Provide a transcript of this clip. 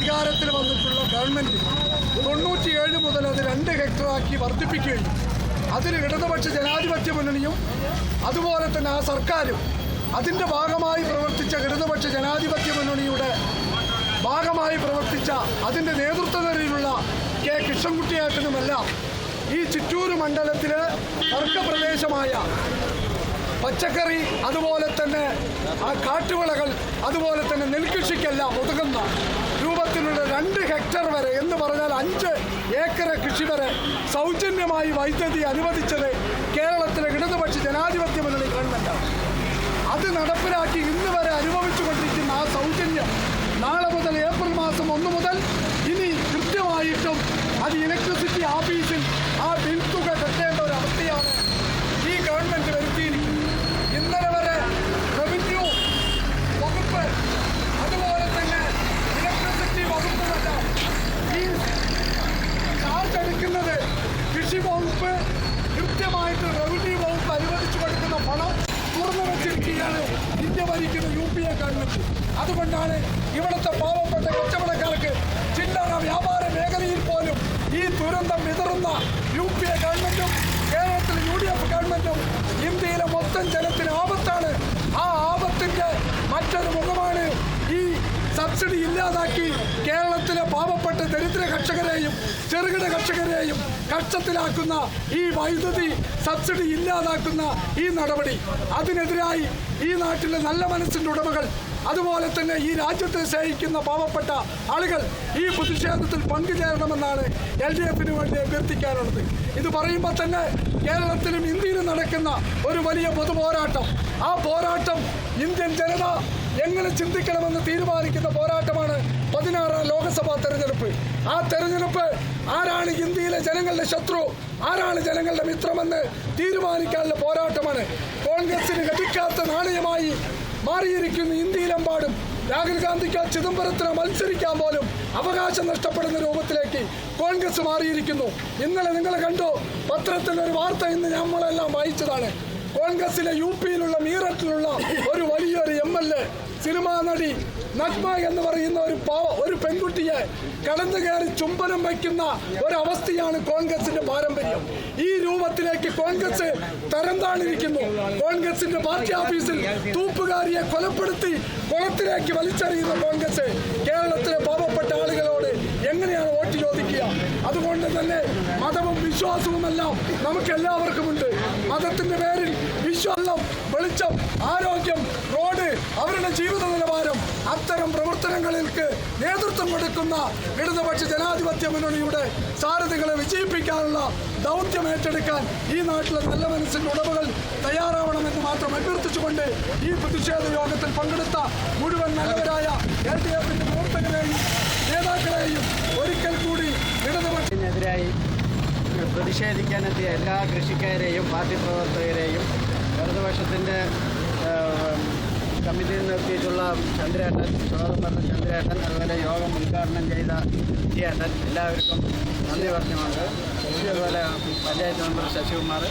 അധികാരത്തിൽ വന്നിട്ടുള്ള ഗവൺമെൻറ് 97 മുതൽ അത് 2 ഹെക്ടറാക്കി വർദ്ധിപ്പിക്കുകയും അതിൽ ഇടതുപക്ഷ ജനാധിപത്യ മുന്നണിയും അതുപോലെ തന്നെ ആ സർക്കാരും അതിൻ്റെ ഭാഗമായി പ്രവർത്തിച്ച ഇടതുപക്ഷ ജനാധിപത്യ മുന്നണിയുടെ ഭാഗമായി പ്രവർത്തിച്ച അതിൻ്റെ നേതൃത്വനിരയിലുള്ള കെ കൃഷ്ണൻകുട്ടിയേട്ടനുമെല്ലാം ഈ ചിറ്റൂർ മണ്ഡലത്തിലെ തർക്കപ്രദേശമായ പച്ചക്കറി അതുപോലെ തന്നെ ആ കാട്ടുവിളകൾ അതുപോലെ തന്നെ നെൽകൃഷിക്കെല്ലാം ഒതുങ്ങുന്ന രൂപത്തിലുള്ള 2 ഹെക്ടർ വരെ എന്ന് പറഞ്ഞാൽ 5 ഏക്കർ കൃഷി വരെ സൗജന്യമായി വൈദ്യുതി അനുവദിച്ചത് കേരളത്തിലെ ഇടതുപക്ഷ ജനാധിപത്യ മുന്നണി ഗവൺമെൻറ്റാണ്. അത് നടപ്പിലാക്കി ഇന്ന് വരെ അനുഭവിച്ചുകൊണ്ടിരിക്കുന്ന ആ സൗജന്യം നാളെ മുതൽ ഏപ്രിൽ മാസം 1 മുതൽ ഇനി കൃത്യമായിട്ടും അത് ഇലക്ട്രിസിറ്റി ഓഫീസിൽ ആ ബിൽ തുക കെട്ടേണ്ട ഒരു അവസ്ഥയാണ് ഈ ഗവൺമെൻറ് വരുത്തിയിരിക്കുന്നത്. ഇന്നലെ വരെ റവന്യൂ വകുപ്പ് അതുപോലെ തന്നെ ഇലക്ട്രിസിറ്റി വകുപ്പുമെല്ലാം ഈ ചാർജ് എടുക്കുന്നത് കൃഷി വകുപ്പ് കൃത്യമായിട്ട് റവന്യൂ വകുപ്പ് അനുവദിച്ചു കൊടുക്കുന്ന പണം തുറന്നു വച്ചിരിക്കുകയാണ് ഇന്ത്യ ഭരിക്കുന്ന UPA ഗവൺമെൻറ്. അതുകൊണ്ടാണ് ഇവിടുത്തെ പാവപ്പെട്ട കച്ചവടക്കാർക്ക് ചില്ലറ വ്യാപാര മേഖലയിൽ പോലും ഈ ദുരന്തം വിതറുന്ന UPA ഗവൺമെൻറ്റും കേരളത്തിലെ UDF ഗവൺമെൻറ്റും ഇന്ത്യയിലെ മൊത്തം ജനത്തിന് ആപത്താണ്. ആ ആപത്തിൻ്റെ മറ്റൊരു മുഖമാണ് ഈ സബ്സിഡി ഇല്ലാതാക്കി കേരളത്തിലെ പാവപ്പെട്ട ദരിദ്ര കർഷകരെയും ചെറുകിട കർഷകരെയും കഷ്ടത്തിലാക്കുന്ന ഈ വൈദ്യുതി സബ്സിഡി ഇല്ലാതാക്കുന്ന ഈ നടപടി. അതിനെതിരായി ഈ നാട്ടിലെ നല്ല മനസ്സിൻ്റെ ഉടമകൾ അതുപോലെ തന്നെ ഈ രാജ്യത്തെ സ്നേഹിക്കുന്ന പാവപ്പെട്ട ആളുകൾ ഈ പ്രതിഷേധത്തിൽ പങ്കുചേരണമെന്നാണ് LDFന് വേണ്ടി അഭ്യർത്ഥിക്കാനുള്ളത്. ഇത് പറയുമ്പോൾ തന്നെ കേരളത്തിലും ഇന്ത്യയിലും നടക്കുന്ന ഒരു വലിയ പൊതുപോരാട്ടം, ആ പോരാട്ടം ഇന്ത്യൻ ജനത എങ്ങനെ ചിന്തിക്കണമെന്ന് തീരുമാനിക്കുന്ന പോരാട്ടമാണ് 16ാം ലോക്സഭാ തെരഞ്ഞെടുപ്പ്. ആ തെരഞ്ഞെടുപ്പ് ആരാണ് ഇന്ത്യയിലെ ജനങ്ങളുടെ ശത്രു, ആരാണ് ജനങ്ങളുടെ മിത്രമെന്ന് തീരുമാനിക്കാനുള്ള പോരാട്ടമാണ്. കോൺഗ്രസിന് ലഭിക്കാത്ത നാണയമായി മാറിയിരിക്കുന്ന ഇന്ത്യയിലെമ്പാടും രാഹുൽ ഗാന്ധിക്ക് ചിദംബരത്തിന് മത്സരിക്കാൻ പോലും അവകാശം നഷ്ടപ്പെടുന്ന രൂപത്തിലേക്ക് കോൺഗ്രസ് മാറിയിരിക്കുന്നു. ഇന്നലെ നിങ്ങൾ കണ്ടു പത്രത്തിൽ ഒരു വാർത്ത, ഇന്ന് നമ്മളെല്ലാം വായിച്ചതാണ്. കോൺഗ്രസിലെ UPയിലുള്ള മീററ്റിലുള്ള ഒരു വലിയൊരു MLA സിനിമാ നടി നഗ്മ എന്ന് പറയുന്ന ഒരു പെൺകുട്ടിയെ കടന്നു കയറി ചുംബനം വയ്ക്കുന്ന ഒരവസ്ഥയാണ് കോൺഗ്രസിന്റെ പാരമ്പര്യം. ഈ രൂപത്തിലേക്ക് കോൺഗ്രസ് തരം താണിരിക്കുന്നു. കോൺഗ്രസിന്റെ പാർട്ടി ഓഫീസിൽ തൂപ്പുകാരിയെ കൊലപ്പെടുത്തി കുളത്തിലേക്ക് വലിച്ചെറിയുന്ന കോൺഗ്രസ് കേരളത്തിലെ പാവപ്പെട്ട ആളുകളോട് എങ്ങനെയാണ് വോട്ട് ചോദിക്കുക? അതുകൊണ്ട് തന്നെ മതവും വിശ്വാസവുമെല്ലാം നമുക്ക് എല്ലാവർക്കുമുണ്ട്. മതത്തിന്റെ പേരിൽ വിശ്വാസം, വെളിച്ചം, ആരോഗ്യം, റോഡ്, അവരുടെ ജീവിത നിലവാരം, അത്തരം പ്രവർത്തനങ്ങൾക്ക് നേതൃത്വം കൊടുക്കുന്ന ഇടതുപക്ഷ ജനാധിപത്യ മുന്നണിയുടെ സാരഥികളെ വിജയിപ്പിക്കാനുള്ള ദൗത്യം ഏറ്റെടുക്കാൻ ഈ നാട്ടിലെ നല്ല മനസ്സിന്റെ ഉടമകൾ തയ്യാറാവണമെന്ന് മാത്രം അഭ്യർത്ഥിച്ചുകൊണ്ട് ഈ പ്രതിഷേധ യോഗത്തിൽ പങ്കെടുത്ത മുഴുവൻ നല്ലവരായ LDFന്റെ പ്രവർത്തകരെയും നേതാക്കളെയും ഒരിക്കൽ കൂടി ഇടതുപക്ഷത്തിനെതിരായി പ്രതിഷേധിക്കാനെത്തിയ എല്ലാ കൃഷിക്കാരെയും പാർട്ടി പ്രവർത്തകരെയും ഇടതുപക്ഷത്തിൻ്റെ കമ്മിറ്റിയിൽ നിർത്തിയിട്ടുള്ള ചന്ദ്രേട്ടൻ, സ്വാഗതം പറഞ്ഞ ചന്ദ്രേട്ടൻ, അതുപോലെ യോഗം ഉദ്ഘാടനം ചെയ്ത ചേട്ടൻ, എല്ലാവർക്കും നന്ദി പറഞ്ഞുകൊണ്ട് അതുപോലെ പഞ്ചായത്ത് മെമ്പർ ശശികുമാർ